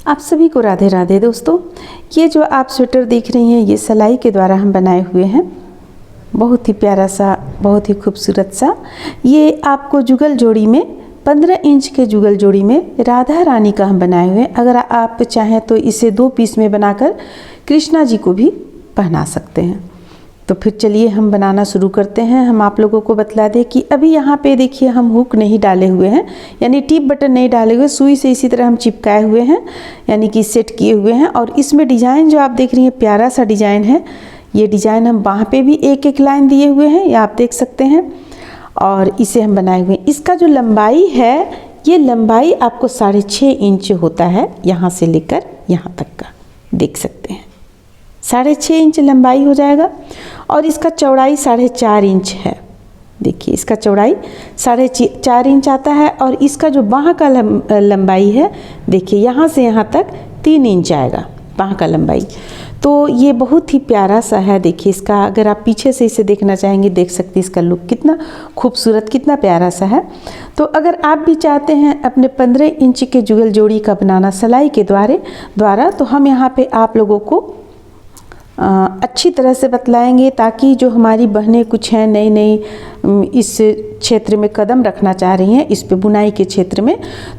आप सभी को राधे राधे दोस्तों। ये जो आप स्वेटर देख रही हैं ये सिलाई के द्वारा हम बनाए हुए हैं। बहुत ही प्यारा सा, बहुत ही खूबसूरत सा। ये आपको जुगल जोड़ी में 15 इंच के जुगल जोड़ी में राधा रानी का हम बनाए हुए हैं। अगर आप चाहें तो इसे 2 पीस में बनाकर कृष्णा जी को भी पहना सकते हैं। तो फिर चलिए हम बनाना शुरू करते हैं। हम आप लोगों को बतला दें कि अभी यहाँ पे देखिए हम हुक नहीं डाले हुए हैं, यानी टिप बटन नहीं डाले हुए, सुई से इसी तरह हम चिपकाए हुए हैं, यानी कि सेट किए हुए हैं। और इसमें डिज़ाइन जो आप देख रही हैं प्यारा सा डिज़ाइन है। ये डिज़ाइन हम वहाँ पे भी एक एक लाइन दिए हुए हैं, ये आप देख सकते हैं। और इसे हम बनाए हुए हैं। इसका जो लंबाई है, ये लंबाई आपको 6.5 इंच होता है, यहाँ से लेकर यहाँ तक का देख सकते हैं। 6.5 इंच लंबाई हो जाएगा। और इसका चौड़ाई 4.5 इंच है। देखिए इसका चौड़ाई 4.5 इंच आता है। और इसका जो बाह का लंबाई है, देखिए यहाँ से यहाँ तक 3 इंच आएगा बाह का लंबाई। तो ये बहुत ही प्यारा सा है। देखिए इसका, अगर आप पीछे से इसे देखना चाहेंगे देख सकते हैं इसका लुक कितना खूबसूरत, कितना प्यारा सा है। तो अगर आप भी चाहते हैं अपने 15 इंच के जुगल जोड़ी का बनाना सिलाई के द्वारा तो हम यहाँ पे आप लोगों को अच्छी तरह से बतलाएंगे, ताकि जो हमारी बहनें कुछ हैं नई इस क्षेत्र में कदम रखना चाह रही हैं, इस पे बुनाई के क्षेत्र में,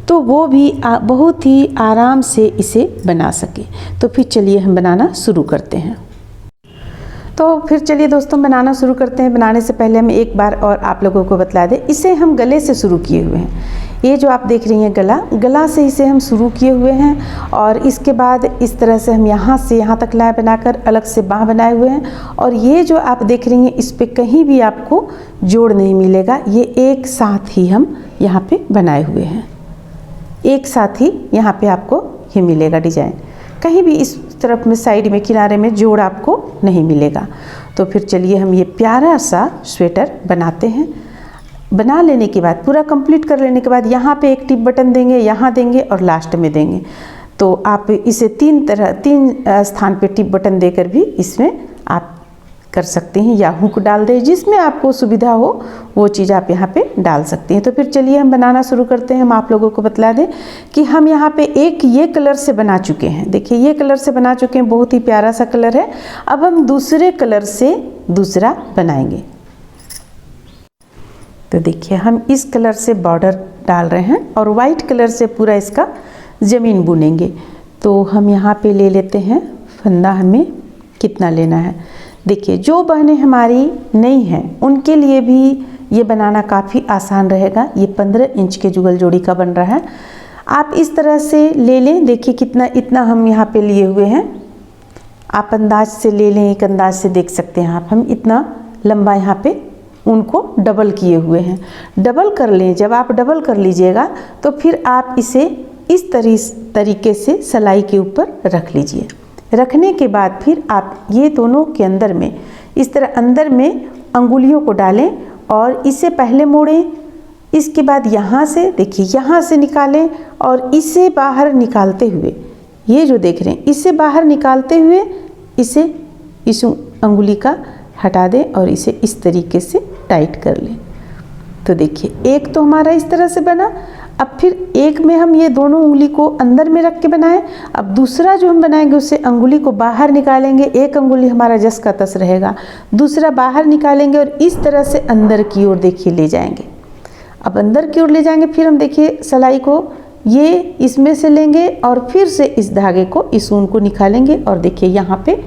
तो वो भी बहुत ही आराम से इसे बना सके। तो फिर चलिए हम बनाना शुरू करते हैं। तो फिर चलिए दोस्तों बनाना शुरू करते हैं। बनाने से पहले हम एक बार और आप लोगों को बतला दें, इसे हम गले से शुरू किए हुए हैं। ये जो आप देख रही हैं गला से इसे हम शुरू किए हुए हैं। और इसके बाद इस तरह से हम यहाँ से यहाँ तक लाइन बनाकर अलग से बाँह बनाए हुए हैं। और ये जो आप देख रही हैं इस पे कहीं भी आपको जोड़ नहीं मिलेगा, ये एक साथ ही हम यहाँ पे बनाए हुए हैं। एक साथ ही यहाँ पे आपको ये मिलेगा डिजाइन, कहीं भी इस तरफ में साइड में किनारे में जोड़ आपको नहीं मिलेगा। तो फिर चलिए हम ये प्यारा सा स्वेटर बनाते हैं। बना लेने के बाद, पूरा कंप्लीट कर लेने के बाद यहाँ पे एक टिप बटन देंगे, यहाँ देंगे और लास्ट में देंगे। तो आप इसे 3 स्थान पे टिप बटन देकर भी इसमें आप कर सकते हैं, या हुक डाल दें, जिसमें आपको सुविधा हो वो चीज़ आप यहाँ पे डाल सकते हैं। तो फिर चलिए हम बनाना शुरू करते हैं। हम आप लोगों को बतला दें कि हम यहाँ पे एक ये कलर से बना चुके हैं। देखिए ये कलर से बना चुके हैं, बहुत ही प्यारा सा कलर है। अब हम दूसरे कलर से दूसरा बनाएंगे। तो देखिए हम इस कलर से बॉर्डर डाल रहे हैं और वाइट कलर से पूरा इसका ज़मीन बुनेंगे। तो हम यहाँ पे ले लेते हैं फंदा, हमें कितना लेना है। देखिए जो बहनें हमारी नई हैं उनके लिए भी ये बनाना काफ़ी आसान रहेगा। ये 15 इंच के जुगल जोड़ी का बन रहा है। आप इस तरह से ले लें। देखिए कितना, इतना हम यहाँ पे लिए हुए हैं। आप अंदाज से ले लें, एक अंदाज से देख सकते हैं आप। हम इतना लंबा यहाँ पे उनको डबल किए हुए हैं। डबल कर लें। जब आप डबल कर लीजिएगा तो फिर आप इसे इस तरीके से सिलाई के ऊपर रख लीजिए। रखने के बाद फिर आप ये दोनों के अंदर में इस तरह अंदर में अंगुलियों को डालें और इसे पहले मोड़ें। इसके बाद यहाँ से देखिए, यहाँ से निकालें और इसे बाहर निकालते हुए, ये जो देख रहे हैं इसे बाहर निकालते हुए इसे इस अंगुली का हटा दें और इसे इस तरीके से टाइट कर लें। तो देखिए एक तो हमारा इस तरह से बना। अब फिर एक में हम ये दोनों उंगली को अंदर में रख के बनाएं। अब दूसरा जो हम बनाएंगे उससे अंगुली को बाहर निकालेंगे। एक अंगुली हमारा जस का तस रहेगा, दूसरा बाहर निकालेंगे और इस तरह से अंदर की ओर देखिए ले जाएंगे। अब अंदर की ओर ले जाएंगे, फिर हम देखिए सिलाई को ये इसमें से लेंगे और फिर से इस धागे को, इस ऊन को निकालेंगे और देखिए यहाँ पे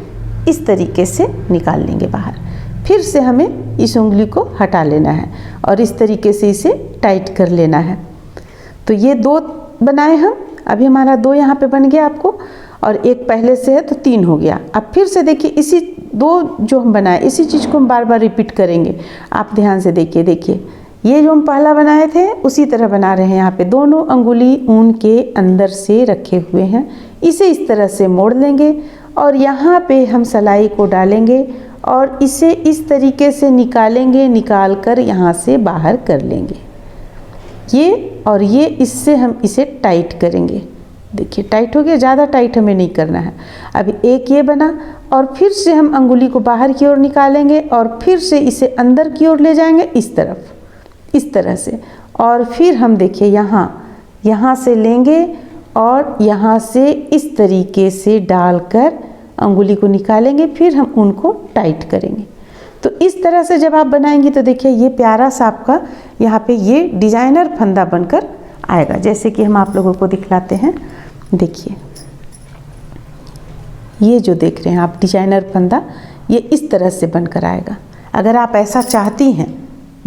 इस तरीके से निकाल लेंगे बाहर। फिर से हमें इस उंगली को हटा लेना है और इस तरीके से इसे टाइट कर लेना है। तो ये 2 बनाए हम। अभी हमारा 2 यहाँ पे बन गया आपको, और एक पहले से है तो 3 हो गया। अब फिर से देखिए इसी 2 जो हम बनाए, इसी चीज़ को हम बार बार रिपीट करेंगे। आप ध्यान से देखिए ये जो हम पहला बनाए थे उसी तरह बना रहे हैं। यहाँ पे दोनों अंगुली ऊन के अंदर से रखे हुए हैं। इसे इस तरह से मोड़ लेंगे और यहाँ पे हम सिलाई को डालेंगे और इसे इस तरीके से निकालेंगे। निकाल कर यहाँ से बाहर कर लेंगे ये, और ये इससे हम इसे टाइट करेंगे। देखिए टाइट हो गया, ज़्यादा टाइट हमें नहीं करना है। अभी एक ये बना और फिर से हम अंगुली को बाहर की ओर निकालेंगे और फिर से इसे अंदर की ओर ले जाएंगे इस तरफ, इस तरह से। और फिर हम देखिए यहाँ से लेंगे और यहाँ से इस तरीके से डालकर अंगुली को निकालेंगे, फिर हम उनको टाइट करेंगे। तो इस तरह से जब आप बनाएंगी तो देखिए ये प्यारा सा आपका यहाँ पे ये डिजाइनर फंदा बनकर आएगा। जैसे कि हम आप लोगों को दिखलाते हैं, देखिए ये जो देख रहे हैं आप डिजाइनर फंदा, ये इस तरह से बनकर आएगा। अगर आप ऐसा चाहती हैं,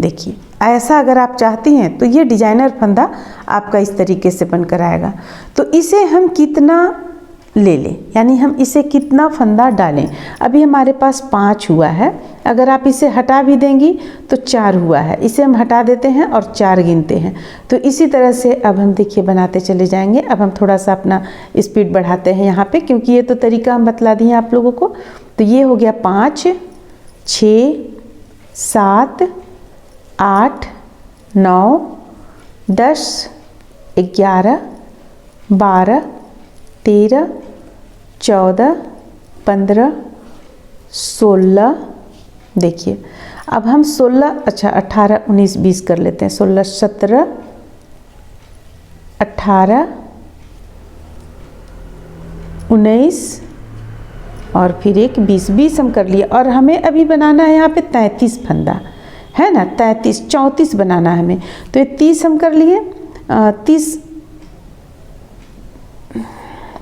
देखिए ऐसा अगर आप चाहती हैं तो ये डिजाइनर फंदा आपका इस तरीके से बनकर आएगा। तो इसे हम कितना ले लें, यानी हम इसे कितना फंदा डालें। अभी हमारे पास 5 हुआ है, अगर आप इसे हटा भी देंगी तो 4 हुआ है। इसे हम हटा देते हैं और 4 गिनते हैं। तो इसी तरह से अब हम देखिए बनाते चले जाएंगे। अब हम थोड़ा सा अपना स्पीड बढ़ाते हैं यहाँ पे, क्योंकि ये तो तरीका हम बतला दिए आप लोगों को। तो ये हो गया 5, 6, 7, 8, 9, 10, 11, 12, 13, 14, 15, 16। देखिए अब हम 16, अच्छा 18, 19, 20 कर लेते हैं। 16, 17, 18, 19 और फिर एक 20 हम कर लिए। और हमें अभी बनाना है यहाँ पे 33 फंदा, है ना, 33, 34 बनाना है हमें। तो ये 30 हम कर लिए। 30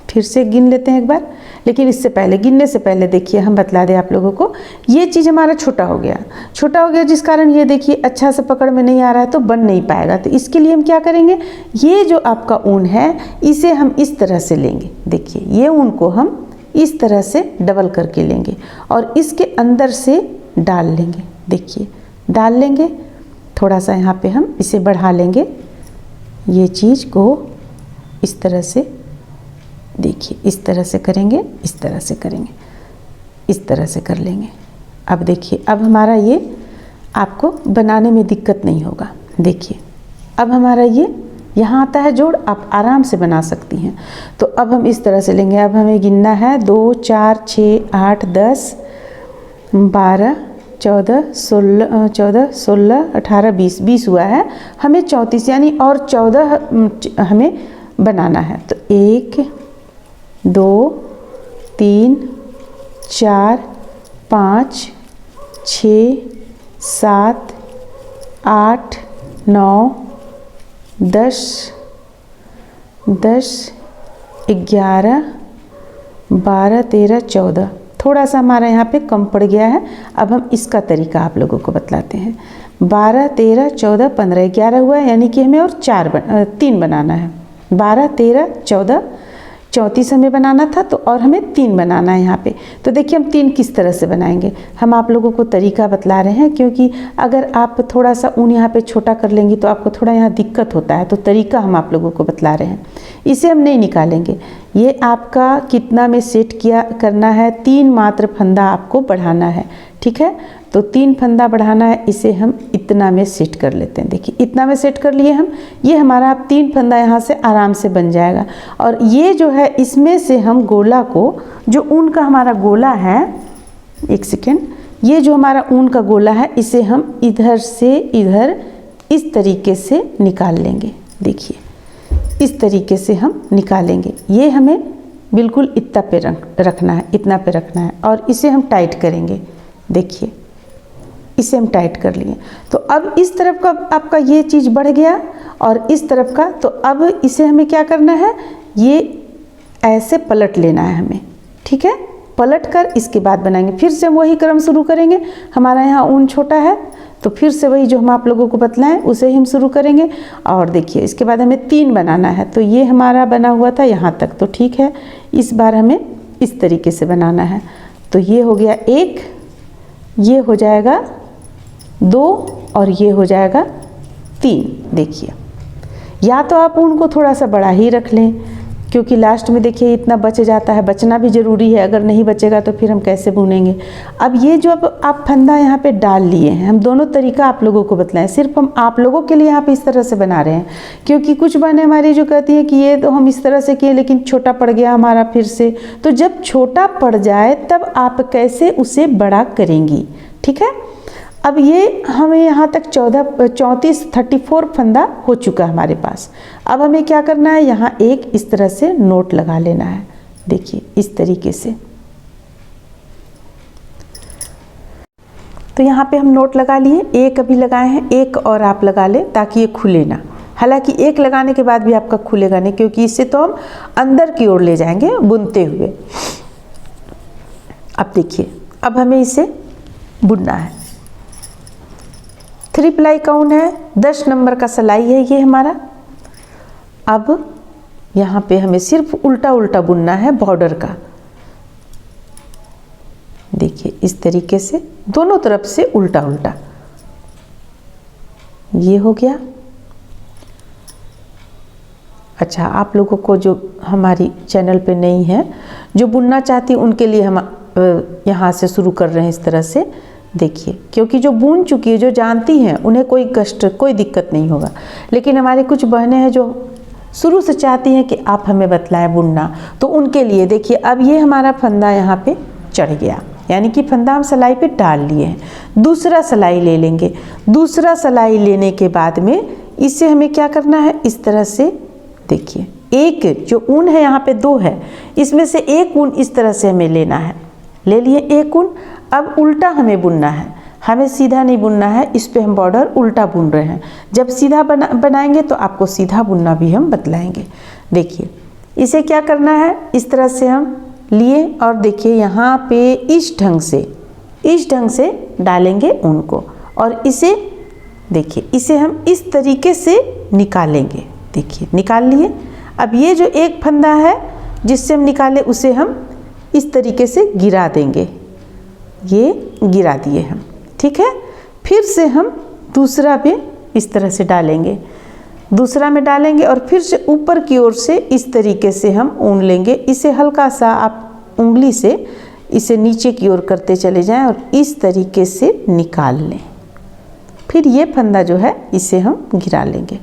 फिर से गिन लेते हैं एक बार, लेकिन इससे पहले, गिनने से पहले देखिए हम बतला दें आप लोगों को, ये चीज़ हमारा छोटा हो गया, जिस कारण ये देखिए अच्छा से पकड़ में नहीं आ रहा है, तो बन नहीं पाएगा। तो इसके लिए हम क्या करेंगे, ये जो आपका ऊन है इसे हम इस तरह से लेंगे। देखिए ये ऊन को हम इस तरह से डबल करके लेंगे और इसके अंदर से डाल लेंगे। देखिए डाल लेंगे, थोड़ा सा यहाँ पे हम इसे बढ़ा लेंगे, ये चीज़ को इस तरह से, देखिए इस तरह से करेंगे, इस तरह से करेंगे, इस तरह से कर लेंगे। अब देखिए अब हमारा ये आपको बनाने में दिक्कत नहीं होगा। देखिए अब हमारा ये यहाँ आता है जोड़, आप आराम से बना सकती हैं। तो अब हम इस तरह से लेंगे। अब हमें गिनना है 2, 4, 6, 8, 10, 12, 14, 16, 18, 20 हुआ है। हमें 34 यानी और 14 हमें बनाना है। तो 1, 2, 3, 4, 5, 6, 7, 8, 9, 10, 11, 12, 13, 14। थोड़ा सा हमारा यहाँ पे कम पड़ गया है। अब हम इसका तरीका आप लोगों को बतलाते हैं। 12, 13, 14, 15, 11 हुआ है, यानी कि हमें और 3 बनाना है। 12, 13, 14, 34 हमें बनाना था, तो और हमें 3 बनाना है यहाँ पे। तो देखिए हम 3 किस तरह से बनाएंगे, हम आप लोगों को तरीका बतला रहे हैं, क्योंकि अगर आप थोड़ा सा ऊन यहाँ पे छोटा कर लेंगी तो आपको थोड़ा यहाँ दिक्कत होता है। तो तरीका हम आप लोगों को बतला रहे हैं। इसे हम नहीं निकालेंगे, ये आपका कितना में सेट किया करना है, 3 मात्र फंदा आपको बढ़ाना है, ठीक है। तो 3 फंदा बढ़ाना है, इसे हम इतना में सेट कर लेते हैं। देखिए इतना में सेट कर लिए हम, ये हमारा अब 3 फंदा यहाँ से आराम से बन जाएगा। और ये जो है इसमें से हम गोला को, जो ऊन का हमारा गोला है, एक सेकेंड, ये जो हमारा ऊन का गोला है इसे हम इधर से इधर इस तरीके से निकाल लेंगे। देखिए इस तरीके से हम निकालेंगे। ये हमें बिल्कुल इतना पे रखना है, इतना पे रखना है, और इसे हम टाइट करेंगे। देखिए इसे हम टाइट कर लिए। तो अब इस तरफ का आपका ये चीज़ बढ़ गया और इस तरफ का, तो अब इसे हमें क्या करना है, ये ऐसे पलट लेना है हमें, ठीक है। पलट कर इसके बाद बनाएंगे। फिर से हम वही क्रम शुरू करेंगे। हमारा यहाँ ऊन छोटा है तो फिर से वही जो हम आप लोगों को बतलाएं उसे ही हम शुरू करेंगे। और देखिए इसके बाद हमें 3 बनाना है। तो ये हमारा बना हुआ था यहाँ तक, तो ठीक है। इस बार हमें इस तरीके से बनाना है। तो ये हो गया 1, ये हो जाएगा 2 और ये हो जाएगा 3। देखिए या तो आप ऊन को थोड़ा सा बड़ा ही रख लें, क्योंकि लास्ट में देखिए इतना बच जाता है, बचना भी ज़रूरी है। अगर नहीं बचेगा तो फिर हम कैसे बुनेंगे। अब ये जो अब आप फंदा यहाँ पे डाल लिए हैं, हम दोनों तरीका आप लोगों को बतलाएं। सिर्फ हम आप लोगों के लिए यहाँ पे इस तरह से बना रहे हैं, क्योंकि कुछ बहनें हमारी जो कहती हैं कि ये तो हम इस तरह से किए लेकिन छोटा पड़ गया हमारा फिर से। तो जब छोटा पड़ जाए तब आप कैसे उसे बड़ा करेंगी, ठीक है। अब ये हमें यहाँ तक 34 फंदा हो चुका है हमारे पास। अब हमें क्या करना है, यहाँ एक इस तरह से नोट लगा लेना है। देखिए इस तरीके से। तो यहाँ पे हम नोट लगा लिए, एक अभी लगाए हैं, एक और आप लगा लें ताकि ये खुले ना। हालांकि एक लगाने के बाद भी आपका खुलेगा नहीं, क्योंकि इससे तो हम अंदर की ओर ले जाएंगे बुनते हुए। अब देखिए, अब हमें इसे बुनना है। 3 प्लाई काउंट है, 10 नंबर का सिलाई है ये हमारा। अब यहाँ पे हमें सिर्फ उल्टा उल्टा बुनना है बॉर्डर का। देखिए इस तरीके से दोनों तरफ से उल्टा उल्टा, ये हो गया। अच्छा, आप लोगों को जो हमारी चैनल पे नहीं है, जो बुनना चाहती उनके लिए हम यहाँ से शुरू कर रहे हैं इस तरह से। देखिए, क्योंकि जो बुन चुकी है, जो जानती हैं, उन्हें कोई कष्ट, कोई दिक्कत नहीं होगा। लेकिन हमारी कुछ बहनें हैं जो शुरू से चाहती हैं कि आप हमें बतलाएं बुनना, तो उनके लिए देखिए अब ये हमारा फंदा यहाँ पे चढ़ गया, यानी कि फंदा हम सिलाई पे डाल लिए हैं। दूसरा सिलाई ले लेंगे। दूसरा सिलाई लेने के बाद में इसे हमें क्या करना है, इस तरह से देखिए, एक जो ऊन है यहाँ पे 2 है, इसमें से एक ऊन इस तरह से हमें लेना है। ले लिए एक ऊन। अब उल्टा हमें बुनना है, हमें सीधा नहीं बुनना है। इस पे हम बॉर्डर उल्टा बुन रहे हैं। जब सीधा बनाएंगे तो आपको सीधा बुनना भी हम बतलाएंगे। देखिए इसे क्या करना है, इस तरह से हम लिए और देखिए यहाँ पे इस ढंग से डालेंगे ऊन को, और इसे देखिए, इसे हम इस तरीके से निकालेंगे। देखिए निकाल लिए। अब ये जो एक फंदा है जिससे हम निकाले, उसे हम इस तरीके से गिरा देंगे। ये गिरा दिए हम, ठीक है। फिर से हम दूसरा पे इस तरह से डालेंगे, दूसरा में डालेंगे और फिर से ऊपर की ओर से इस तरीके से हम ऊन लेंगे। इसे हल्का सा आप उंगली से इसे नीचे की ओर करते चले जाएं और इस तरीके से निकाल लें। फिर ये फंदा जो है इसे हम गिरा लेंगे।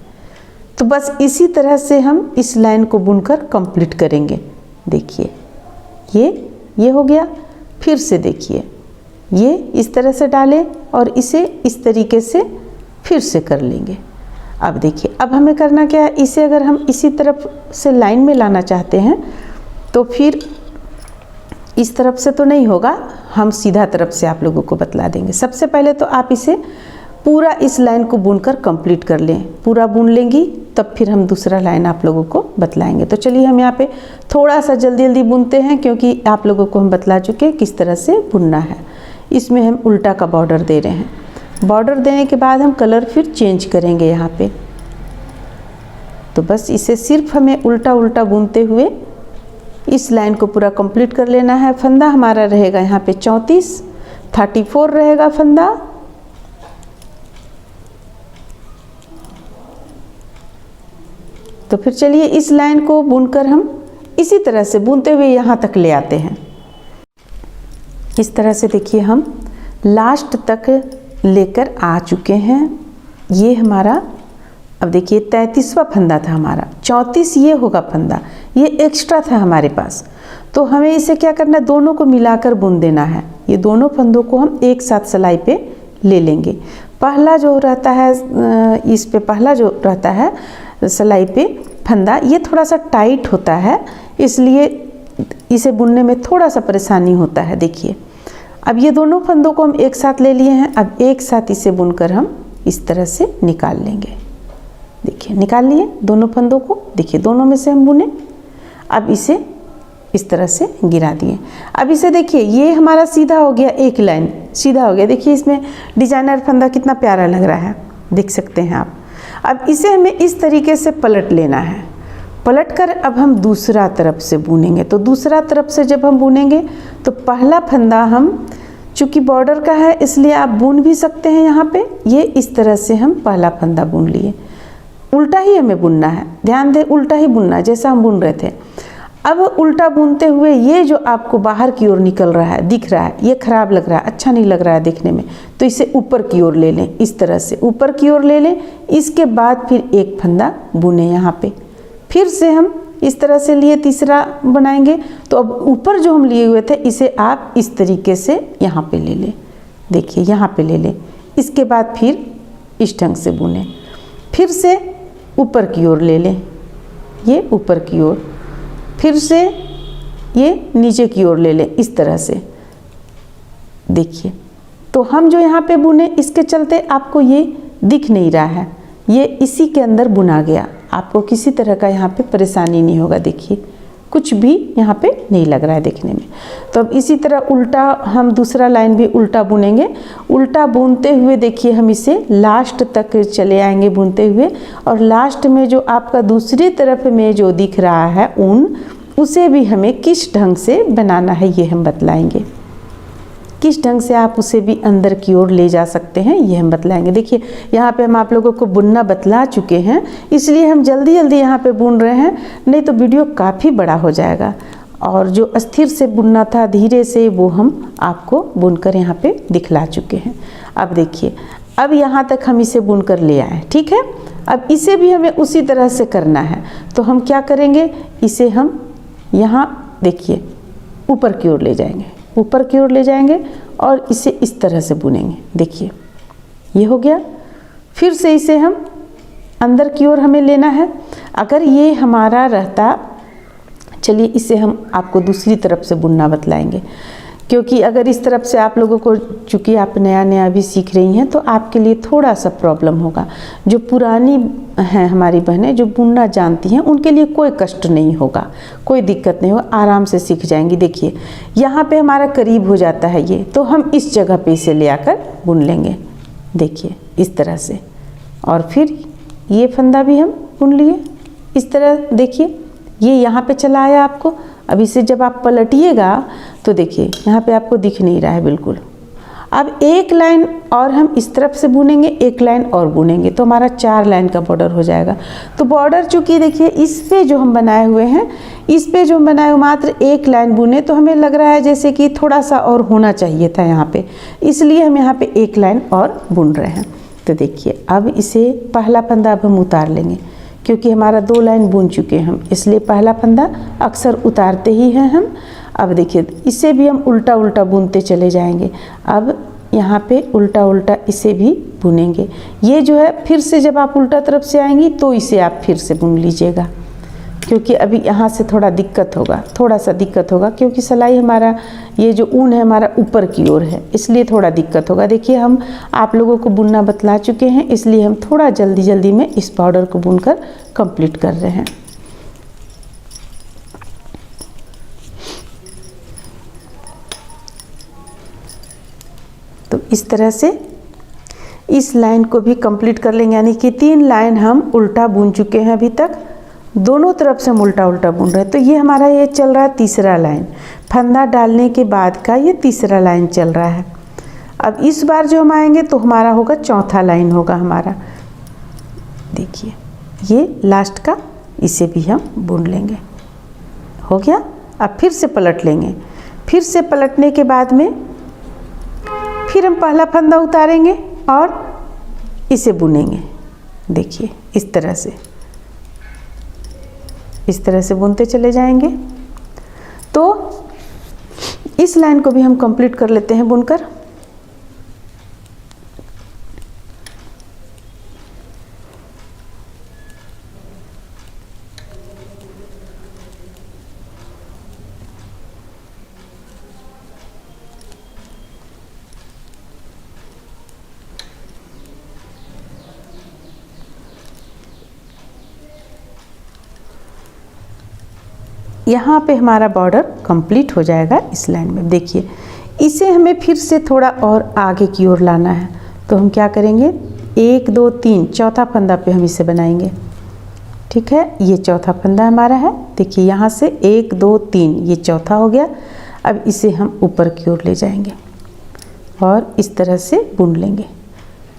तो बस इसी तरह से हम इस लाइन को बुनकर कंप्लीट करेंगे। देखिए ये हो गया। फिर से देखिए, ये इस तरह से डालें और इसे इस तरीके से फिर से कर लेंगे। अब देखिए, अब हमें करना क्या है, इसे अगर हम इसी तरफ से लाइन में लाना चाहते हैं तो फिर इस तरफ से तो नहीं होगा, हम सीधा तरफ से आप लोगों को बतला देंगे। सबसे पहले तो आप इसे पूरा इस लाइन को बुनकर कंप्लीट कर लें। पूरा बुन लेंगी तब फिर हम दूसरा लाइन आप लोगों को बतलाएंगे। तो चलिए हम यहाँ पे थोड़ा सा जल्दी बुनते हैं, क्योंकि आप लोगों को हम बतला चुके हैं किस तरह से बुनना है। इसमें हम उल्टा का बॉर्डर दे रहे हैं। बॉर्डर देने के बाद हम कलर फिर चेंज करेंगे यहाँ पे। तो बस इसे सिर्फ हमें उल्टा उल्टा बुनते हुए इस लाइन को पूरा कंप्लीट कर लेना है। फंदा हमारा रहेगा यहाँ पे 34 रहेगा फंदा। तो फिर चलिए इस लाइन को बुनकर हम इसी तरह से बुनते हुए यहाँ तक ले आते हैं। इस तरह से देखिए हम लास्ट तक लेकर आ चुके हैं। ये हमारा, अब देखिए 33वां फंदा था हमारा, 34 ये होगा फंदा, ये एक्स्ट्रा था हमारे पास। तो हमें इसे क्या करना है, दोनों को मिलाकर बुन देना है। ये दोनों फंदों को हम एक साथ सिलाई पे ले लेंगे। पहला जो रहता है, इस पे पहला जो रहता है सिलाई पे फंदा, ये थोड़ा सा टाइट होता है, इसलिए इसे बुनने में थोड़ा सा परेशानी होता है। देखिए अब ये दोनों फंदों को हम एक साथ ले लिए हैं। अब एक साथ इसे बुनकर हम इस तरह से निकाल लेंगे। देखिए निकाल लिए दोनों फंदों को। देखिए दोनों में से हम बुने। अब इसे इस तरह से गिरा दिए। अब इसे देखिए, ये हमारा सीधा हो गया, एक लाइन सीधा हो गया। देखिए इसमें डिजाइनर फंदा कितना प्यारा लग रहा है, देख सकते हैं आप। अब इसे हमें इस तरीके से पलट लेना है। पलट कर अब हम दूसरा तरफ से बुनेंगे। तो दूसरा तरफ से जब हम बुनेंगे तो पहला फंदा हम, चूँकि बॉर्डर का है इसलिए आप बुन भी सकते हैं यहाँ पे। ये इस तरह से हम पहला फंदा बुन लिए। उल्टा ही हमें बुनना है, ध्यान दें, उल्टा ही बुनना है जैसा हम बुन रहे थे। अब उल्टा बुनते हुए ये जो आपको बाहर की ओर निकल रहा है, दिख रहा है, ये खराब लग रहा है, अच्छा नहीं लग रहा है देखने में, तो इसे ऊपर की ओर ले लें। इस तरह से ऊपर की ओर ले लें। इसके बाद फिर एक फंदा बुने यहाँ पे। फिर से हम इस तरह से लिए, तीसरा बनाएंगे। तो अब ऊपर जो हम लिए हुए थे इसे आप इस तरीके से यहाँ पे ले लें। देखिए यहाँ पे ले लें, इसके बाद फिर इस ढंग से बुनें, फिर से ऊपर की ओर ले लें, ये ऊपर की ओर, फिर से ये नीचे की ओर ले लें, इस तरह से। देखिए, तो हम जो यहाँ पे बुने इसके चलते आपको ये दिख नहीं रहा है, ये इसी के अंदर बुना गया, आपको किसी तरह का यहाँ पे परेशानी नहीं होगा। देखिए, कुछ भी यहाँ पे नहीं लग रहा है देखने में। तो अब इसी तरह उल्टा हम दूसरा लाइन भी उल्टा बुनेंगे। उल्टा बुनते हुए देखिए हम इसे लास्ट तक चले आएंगे बुनते हुए, और लास्ट में जो आपका दूसरी तरफ में जो दिख रहा है ऊन, उसे भी हमें किस ढंग से बनाना है ये हम बतलाएंगे। किस ढंग से आप उसे भी अंदर की ओर ले जा सकते हैं ये हम बतलाएंगे। देखिए, यहाँ पे हम आप लोगों को बुनना बतला चुके हैं, इसलिए हम जल्दी जल्दी यहाँ पे बुन रहे हैं, नहीं तो वीडियो काफ़ी बड़ा हो जाएगा। और जो अस्थिर से बुनना था धीरे से, वो हम आपको बुनकर यहाँ पे दिखला चुके हैं। अब देखिए, अब यहाँ तक हम इसे बुनकर ले आए, ठीक है। अब इसे भी हमें उसी तरह से करना है, तो हम क्या करेंगे, इसे हम यहाँ देखिए ऊपर की ओर ले जाएंगे, ऊपर की ओर ले जाएंगे और इसे इस तरह से बुनेंगे। देखिए, ये हो गया। फिर से इसे हम अंदर की ओर हमें लेना है। अगर ये हमारा रहता, चलिए इसे हम आपको दूसरी तरफ से बुनना बतलाएंगे, क्योंकि अगर इस तरफ से आप लोगों को, चूँकि आप नया नया भी सीख रही हैं, तो आपके लिए थोड़ा सा प्रॉब्लम होगा। जो पुरानी हैं हमारी बहनें, जो बुनना जानती हैं, उनके लिए कोई कष्ट नहीं होगा, कोई दिक्कत नहीं होगा, आराम से सीख जाएंगी। देखिए, यहाँ पे हमारा करीब हो जाता है ये, तो हम इस जगह पे इसे ले आकर बुन लेंगे। देखिए, इस तरह से, और फिर ये फंदा भी हम बुन लिए इस तरह। देखिए, ये यहाँ पे चला आया आपको। अब इसे जब आप पलटिएगा तो देखिए यहाँ पे आपको दिख नहीं रहा है बिल्कुल। अब एक लाइन और हम इस तरफ से बुनेंगे, एक लाइन और बुनेंगे, तो हमारा 4 लाइन का बॉर्डर हो जाएगा। तो बॉर्डर चूँकि देखिए इस पे जो हम बनाए हुए हैं, इस पे जो हम बनाए हुए मात्र एक लाइन बुने, तो हमें लग रहा है जैसे कि थोड़ा सा और होना चाहिए था यहाँ पे, इसलिए हम यहाँ पे एक लाइन और बुन रहे हैं। तो देखिए, अब इसे पहला फंदा अब हम उतार लेंगे, क्योंकि हमारा 2 लाइन बुन चुके हैं हम, इसलिए पहला फंदा अक्सर उतारते ही हैं हम। अब देखिए, इसे भी हम उल्टा उल्टा बुनते चले जाएंगे। अब यहाँ पे उल्टा उल्टा इसे भी बुनेंगे। ये जो है, फिर से जब आप उल्टा तरफ से आएंगी तो इसे आप फिर से बुन लीजिएगा, क्योंकि अभी यहाँ से थोड़ा दिक्कत होगा, थोड़ा सा दिक्कत होगा, क्योंकि सिलाई हमारा, ये जो ऊन है हमारा ऊपर की ओर है, इसलिए थोड़ा दिक्कत होगा। देखिए, हम आप लोगों को बुनना बतला चुके हैं, इसलिए हम थोड़ा जल्दी जल्दी में इस पाउडर को बुनकर कंप्लीट कर रहे हैं। तो इस तरह से इस लाइन को भी कंप्लीट कर लेंगे, यानी कि 3 लाइन हम उल्टा बुन चुके हैं अभी तक। दोनों तरफ से हम उल्टा उल्टा बुन रहे हैं। तो ये हमारा ये चल रहा है तीसरा लाइन, फंदा डालने के बाद का ये तीसरा लाइन चल रहा है। अब इस बार जो हम आएंगे तो हमारा होगा चौथा लाइन होगा हमारा। देखिए, ये लास्ट का, इसे भी हम बुन लेंगे। हो गया। अब फिर से पलट लेंगे। फिर से पलटने के बाद में फिर हम पहला फंदा उतारेंगे और इसे बुनेंगे। देखिए, इस तरह से बुनते चले जाएंगे। तो इस लाइन को भी हम कंप्लीट कर लेते हैं बुनकर। यहाँ पे हमारा बॉर्डर कंप्लीट हो जाएगा इस लाइन में। देखिए, इसे हमें फिर से थोड़ा और आगे की ओर लाना है, तो हम क्या करेंगे, 1 2 3 चौथा फंदा पे हम इसे बनाएंगे। ठीक है, ये चौथा फंदा हमारा है। देखिए, यहाँ से 1 2 3 ये चौथा हो गया। अब इसे हम ऊपर की ओर ले जाएंगे और इस तरह से बुन लेंगे।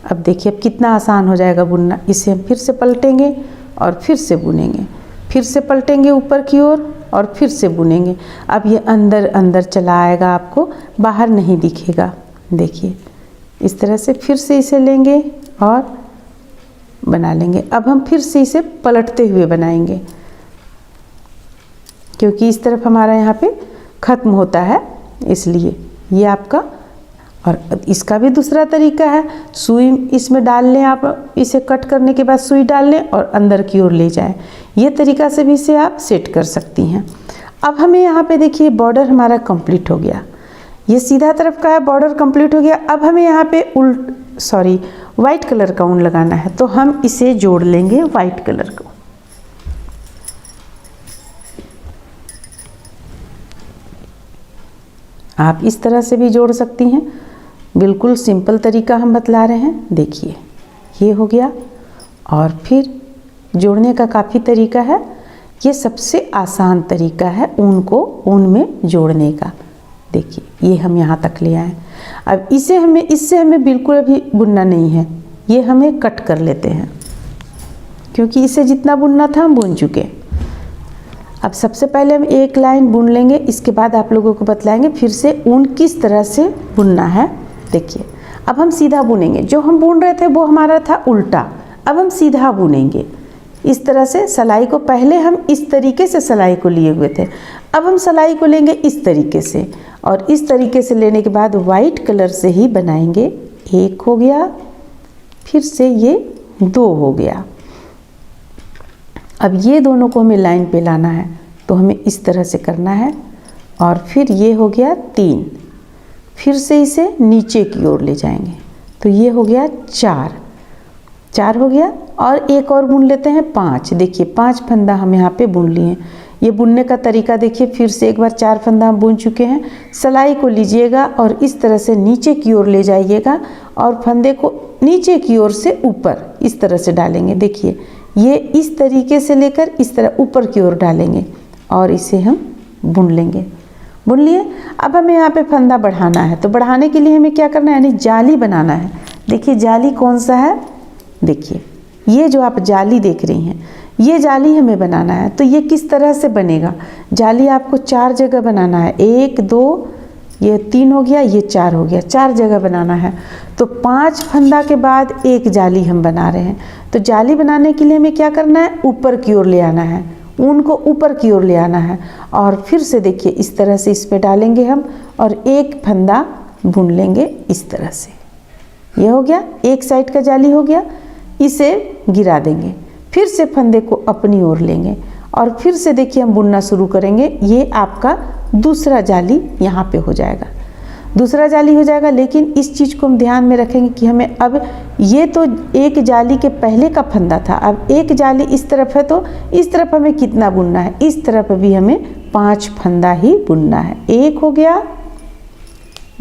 अब देखिए, अब कितना आसान हो जाएगा बुनना। इसे हम फिर से पलटेंगे और फिर से बुनेंगे, फिर से पलटेंगे ऊपर की ओर और फिर से बुनेंगे। अब ये अंदर अंदर चला आएगा, आपको बाहर नहीं दिखेगा। देखिए, इस तरह से फिर से इसे लेंगे और बना लेंगे। अब हम फिर से इसे पलटते हुए बनाएंगे, क्योंकि इस तरफ हमारा यहाँ पे ख़त्म होता है, इसलिए ये आपका और इसका भी दूसरा तरीका है, सुई इसमें डाल लें, आप इसे कट करने के बाद सुई डाल लें और अंदर की ओर ले जाएं। ये तरीका से भी इसे आप सेट कर सकती हैं। अब हमें यहाँ पे देखिए बॉर्डर हमारा कंप्लीट हो गया, ये सीधा तरफ का है, बॉर्डर कंप्लीट हो गया। अब हमें यहाँ पे वाइट कलर का ऊन लगाना है, तो हम इसे जोड़ लेंगे वाइट कलर को। आप इस तरह से भी जोड़ सकती हैं, बिल्कुल सिंपल तरीका हम बतला रहे हैं। देखिए ये हो गया, और फिर जोड़ने का काफ़ी तरीका है, ये सबसे आसान तरीका है ऊन को ऊन में जोड़ने का। देखिए ये हम यहाँ तक ले आए। अब इससे हमें बिल्कुल अभी बुनना नहीं है, ये हमें कट कर लेते हैं, क्योंकि इसे जितना बुनना था हम बुन चुके। अब सबसे पहले हम एक लाइन बुन लेंगे, इसके बाद आप लोगों को बतलाएंगे फिर से ऊन किस तरह से बुनना है। देखिए अब हम सीधा बुनेंगे, जो हम बुन रहे थे वो हमारा था उल्टा, अब हम सीधा बुनेंगे इस तरह से। सिलाई को पहले हम इस तरीके से सिलाई को लिए हुए थे, अब हम सिलाई को लेंगे इस तरीके से, और इस तरीके से लेने के बाद वाइट कलर से ही बनाएंगे। एक हो गया, फिर से ये 2 हो गया। अब ये दोनों को हमें लाइन पे लाना है, तो हमें इस तरह से करना है, और फिर ये हो गया 3, फिर से इसे नीचे की ओर ले जाएंगे, तो ये हो गया 4 हो गया। और एक और बुन लेते हैं 5। देखिए 5 फंदा हम यहाँ पे बुन लिए। ये बुनने का तरीका देखिए, फिर से एक बार 4 फंदा हम बुन चुके हैं। सिलाई को लीजिएगा और इस तरह से नीचे की ओर ले जाइएगा, और फंदे को नीचे की ओर से ऊपर इस तरह से डालेंगे। देखिए ये इस तरीके से लेकर इस तरह ऊपर की ओर डालेंगे, और इसे हम बुन लेंगे। बुन लिए। अब हमें यहाँ पे फंदा बढ़ाना है, तो बढ़ाने के लिए हमें क्या करना है, यानी जाली बनाना है। देखिए जाली कौन सा है, देखिए ये जो आप जाली देख रही हैं, ये जाली हमें बनाना है। तो ये किस तरह से बनेगा, जाली आपको 4 जगह बनाना है। 1 2 ये 3 हो गया, ये 4 हो गया, 4 जगह बनाना है। तो 5 फंदा के बाद एक जाली हम बना रहे हैं। तो जाली बनाने के लिए हमें क्या करना है, ऊपर की ओर ले आना है, ऊन को ऊपर की ओर ले आना है, और फिर से देखिए इस तरह से इस पे डालेंगे हम, और एक फंदा बुन लेंगे इस तरह से। ये हो गया, एक साइड का जाली हो गया। इसे गिरा देंगे, फिर से फंदे को अपनी ओर लेंगे, और फिर से देखिए हम बुनना शुरू करेंगे। ये आपका दूसरा जाली यहाँ पे हो जाएगा, दूसरा जाली हो जाएगा। लेकिन इस चीज़ को हम ध्यान में रखेंगे कि हमें अब ये तो एक जाली के पहले का फंदा था, अब एक जाली इस तरफ है, तो इस तरफ हमें कितना बुनना है, इस तरफ भी हमें 5 फंदा ही बुनना है। 1 हो गया,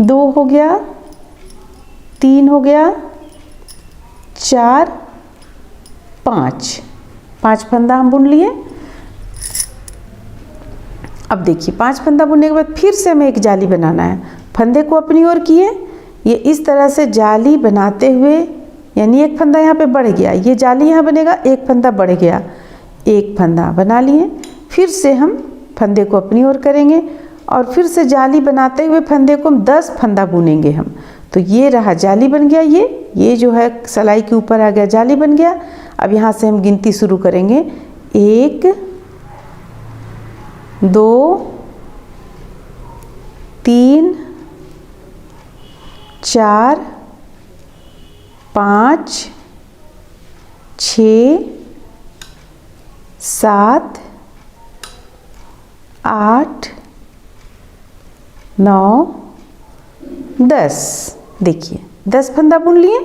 2 हो गया, 3 हो गया, 4 5 फंदा हम बुन लिए। अब देखिए 5 फंदा बुनने के बाद फिर से हमें एक जाली बनाना है। फंदे को अपनी ओर किए, ये इस तरह से जाली बनाते हुए, यानी एक फंदा यहाँ पे बढ़ गया, ये जाली यहाँ बनेगा, एक फंदा बढ़ गया, एक फंदा बना लिए। फिर से हम फंदे को अपनी ओर करेंगे, और फिर से जाली बनाते हुए फंदे को हम 10 फंदा बुनेंगे हम। तो ये रहा जाली बन गया, ये जो है सिलाई के ऊपर आ गया, जाली बन गया। अब यहाँ से हम गिनती शुरू करेंगे, 1 2 3 4 5 6 7 8 9 10। देखिए 10 फंदा बुन लिए।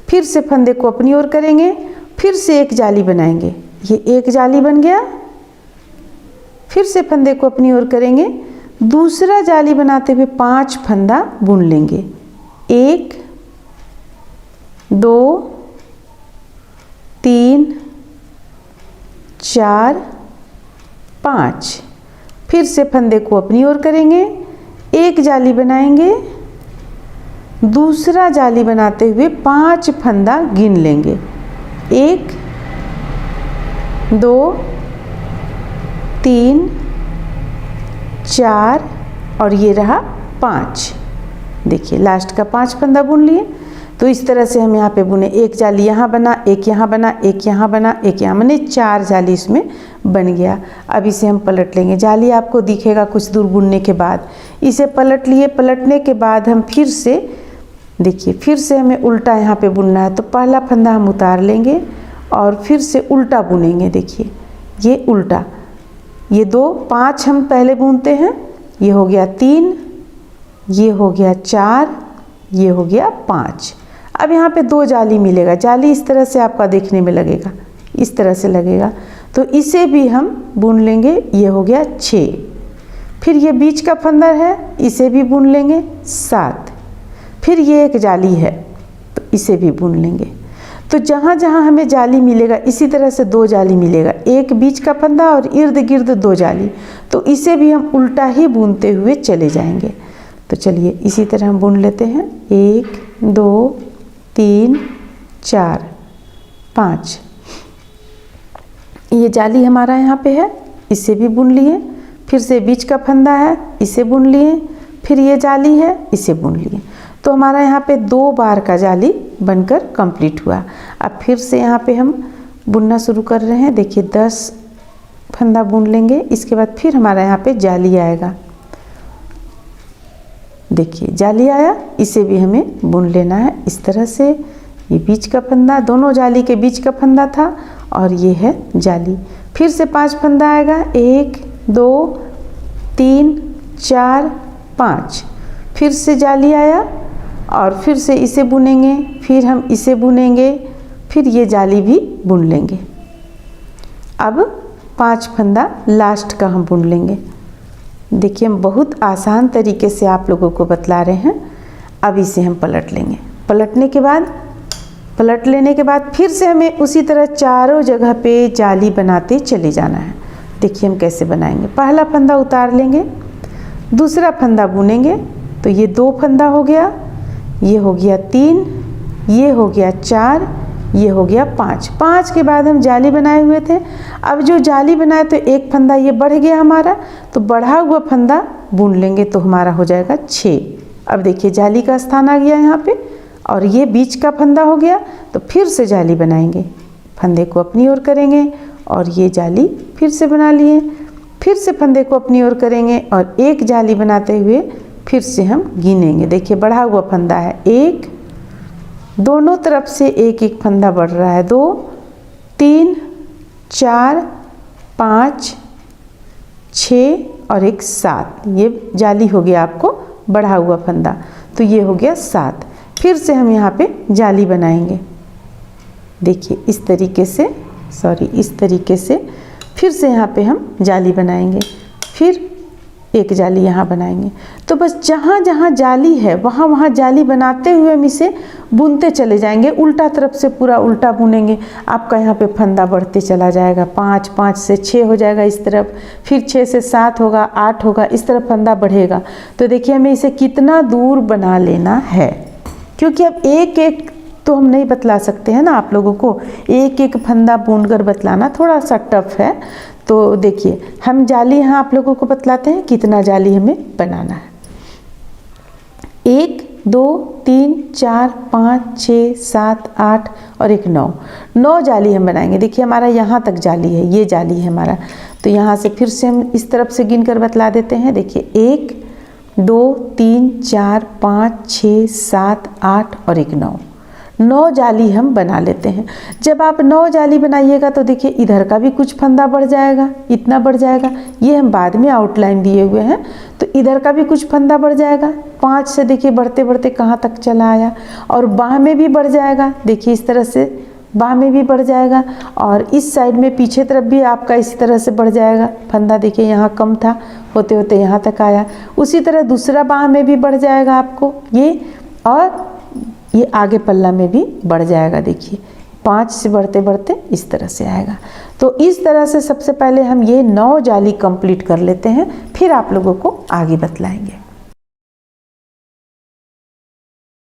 फिर से फंदे को अपनी ओर करेंगे, फिर से एक जाली बनाएंगे, ये एक जाली बन गया। फिर से फंदे को अपनी ओर करेंगे, दूसरा जाली बनाते हुए 5 फंदा बुन लेंगे, 1 2 3 4 5। फिर से फंदे को अपनी ओर करेंगे, एक जाली बनाएंगे, दूसरा जाली बनाते हुए 5 फंदा गिन लेंगे, 1 2 3 4 और ये रहा 5। देखिए लास्ट का 5 फंदा बुन लिए। तो इस तरह से हम यहाँ पे बुने, एक जाली यहाँ बना, एक यहाँ बना, एक यहाँ बना, एक यहाँ, मैंने 4 जाली इसमें बन गया। अब इसे हम पलट लेंगे, जाली आपको दिखेगा कुछ दूर बुनने के बाद। इसे पलट लिए, पलटने के बाद हम फिर से देखिए फिर से हमें उल्टा यहाँ पे बुनना है, तो पहला फंदा हम उतार लेंगे और फिर से उल्टा बुनेंगे। देखिए ये उल्टा, ये 2 5 हम पहले बुनते हैं, ये हो गया 3, ये हो गया 4, ये हो गया 5। अब यहाँ पे 2 जाली मिलेगा, जाली इस तरह से आपका देखने में लगेगा, इस तरह से लगेगा, तो इसे भी हम बुन लेंगे। ये हो गया 6, फिर ये बीच का फंदा है, इसे भी बुन लेंगे 7, फिर ये एक जाली है तो इसे भी बुन लेंगे। तो जहाँ जहाँ हमें जाली मिलेगा इसी तरह से 2 जाली मिलेगा, एक बीच का फंदा और इर्द गिर्द 2 जाली, तो इसे भी हम उल्टा ही बुनते हुए चले जाएंगे। तो चलिए इसी तरह हम बुन लेते हैं। 1 2 3 4 5, ये जाली हमारा यहाँ पे है, इसे भी बुन लिए, फिर से बीच का फंदा है, इसे बुन लिए, फिर ये जाली है, इसे बुन लिए। तो हमारा यहाँ पे 2 बार का जाली बनकर कंप्लीट हुआ। अब फिर से यहाँ पे हम बुनना शुरू कर रहे हैं। देखिए 10 फंदा बुन लेंगे, इसके बाद फिर हमारा यहाँ पे जाली आएगा। देखिए जाली आया, इसे भी हमें बुन लेना है इस तरह से। ये बीच का फंदा, दोनों जाली के बीच का फंदा था और ये है जाली। फिर से 5 फंदा आएगा, 1 2 3 4 5, फिर से जाली आया और फिर से इसे बुनेंगे, फिर हम इसे बुनेंगे, फिर ये जाली भी बुन लेंगे। अब 5 फंदा लास्ट का हम बुन लेंगे। देखिए हम बहुत आसान तरीके से आप लोगों को बतला रहे हैं। अब इसे हम पलट लेंगे, पलट लेने के बाद फिर से हमें उसी तरह चारों जगह पे जाली बनाते चले जाना है। देखिए हम कैसे बनाएंगे। पहला फंदा उतार लेंगे, दूसरा फंदा बुनेंगे, तो ये 2 फंदा हो गया, ये हो गया 3, ये हो गया 4, ये हो गया 5। 5 के बाद हम जाली बनाए हुए थे, अब जो जाली बनाए तो एक फंदा ये बढ़ गया हमारा, तो बढ़ा हुआ फंदा बुन लेंगे तो हमारा हो जाएगा 6। अब देखिए जाली का स्थान आ गया यहाँ पे और ये बीच का फंदा हो गया, तो फिर से जाली बनाएंगे, फंदे को अपनी ओर करेंगे और ये जाली फिर से बना लिए, फिर से फंदे को अपनी ओर करेंगे और एक जाली बनाते हुए फिर से हम गिनेंगे। देखिए बढ़ा हुआ फंदा है 1, दोनों तरफ से एक एक फंदा बढ़ रहा है, 2 3 4 5 6 और एक 7, ये जाली हो गया आपको बढ़ा हुआ फंदा, तो ये हो गया 7। फिर से हम यहाँ पे जाली बनाएंगे। देखिए इस तरीके से, इस तरीके से फिर से यहाँ पे हम जाली बनाएंगे, फिर एक जाली यहाँ बनाएंगे। तो बस जहाँ जहाँ जाली है वहाँ वहाँ जाली बनाते हुए हम इसे बुनते चले जाएंगे। उल्टा तरफ से पूरा उल्टा बुनेंगे, आपका यहाँ पे फंदा बढ़ते चला जाएगा। 5 5 से 6 हो जाएगा इस तरफ, फिर 6 से 7 होगा, 8 होगा, इस तरफ फंदा बढ़ेगा। तो देखिए हमें इसे कितना दूर बना लेना है, क्योंकि अब एक एक तो हम नहीं बतला सकते हैं ना आप लोगों को, एक एक फंदा बुनकर बतलाना थोड़ा सा टफ है। तो देखिए हम जाली यहाँ आप लोगों को बतलाते हैं कितना जाली हमें बनाना है। 1 2 3 4 5 6 7 8 और एक 9 जाली हम बनाएंगे। देखिए हमारा यहाँ तक जाली है, ये जाली है हमारा, तो यहाँ से फिर से हम इस तरफ से गिनकर बतला देते हैं। देखिए 1 2 3 4 5 6 7 8 और एक 9 जाली हम बना लेते हैं। जब आप 9 जाली बनाइएगा तो देखिए इधर का भी कुछ फंदा बढ़ जाएगा, इतना बढ़ जाएगा, ये हम बाद में आउटलाइन दिए हुए हैं, तो इधर का भी कुछ फंदा बढ़ जाएगा। 5 से देखिए बढ़ते बढ़ते कहाँ तक चला आया, और बाह में भी बढ़ जाएगा। देखिए इस तरह से बाह में भी बढ़ जाएगा, और इस साइड में पीछे तरफ भी आपका इसी तरह से बढ़ जाएगा। फंदा देखिए यहाँ कम था, होते होते यहाँ तक आया। उसी तरह दूसरा बाह में भी बढ़ जाएगा आपको ये, और ये आगे पल्ला में भी बढ़ जाएगा। देखिए 5 से बढ़ते बढ़ते इस तरह से आएगा। तो इस तरह से सबसे पहले हम ये 9 जाली कंप्लीट कर लेते हैं, फिर आप लोगों को आगे बतलाएंगे।